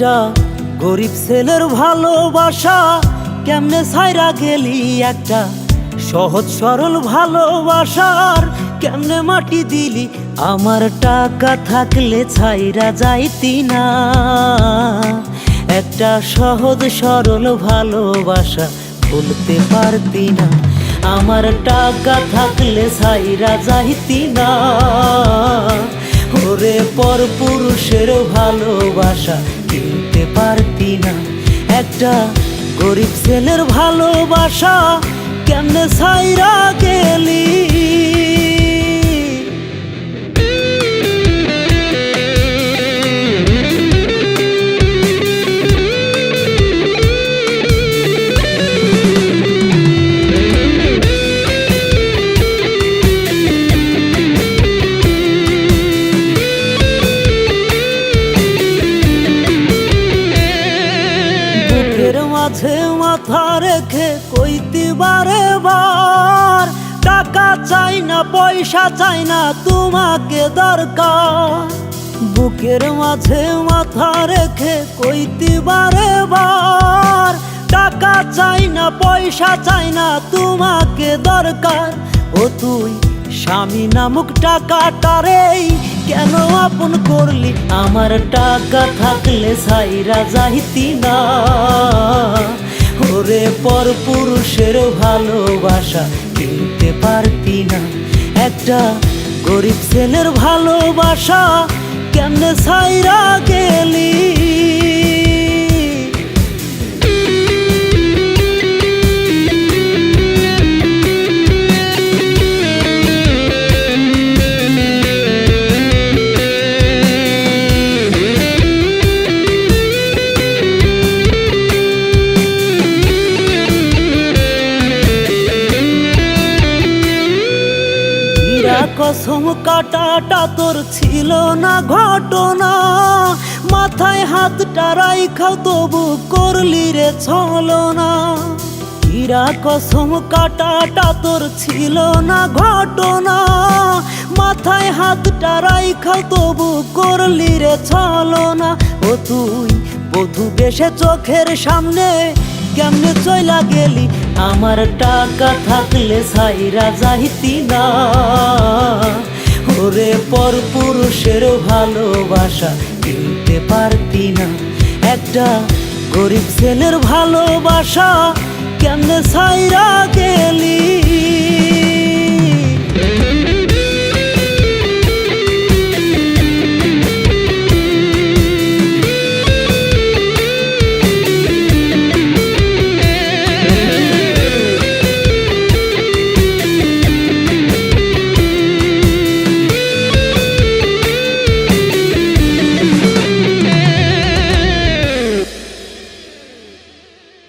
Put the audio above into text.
একটা গরিব ছেলের ভালোবাসা কেমনে ছাইরা গেলি, একটা সহজ সরল ভালোবাসার কেমনে মাটি দিলি। আমার টাকা থাকলে ছাইরা যাইতি না, একটা সহজ সরল ভালোবাসা ভুলতে পারতি না। আমার টাকা থাকলে ছাইরা যাইতি না, ওরে পর পুরুষের ভালোবাসা কিনতে পারতি না। একটা গরিব ছেলের ভালোবাসা কেমনে ছাইরা গেলি। মাঝে মাথা রেখে কইতি বারে বার, টাকা চাই না পয়সা চাই না তোমাকে দরকার। বুকের মাঝে মাথা রেখে কইতি বারে বার, টাকা চাই না পয়সা চাই না তোমাকে দরকার। ও তুই স্বামী নামক টাকাটারেই কেন আপন করলি। আমার টাকা থাকলে ছাইরা যাইতি না, ওরে পর পুরুষের ভালোবাসা কিনতে পারতি না। একটা গরিব ছেলের ভালোবাসা কেমনে ছাইরা গেলি। কসম কাটাটা তোর ছিল না ঘটনা, মাথায় হাতটা রাইখাও তবু করলি রে ছলনা। হীরা কসম কাটাটা তোর ছিল না ঘটনা, মাথায় হাতটা রাইখাও তবু করলি রে ছলনা। ও তুই বধূ বেশে চোখের সামনে কেমনে চইলা গেলি। আমার টাকা থাকলে ছাইরা যাইতি না, ওরে পর পুরুষের ভালোবাসা কিনতে পারতি না। একটা গরিব ছেলের ভালোবাসা কেমনে ছাইরা গেলি।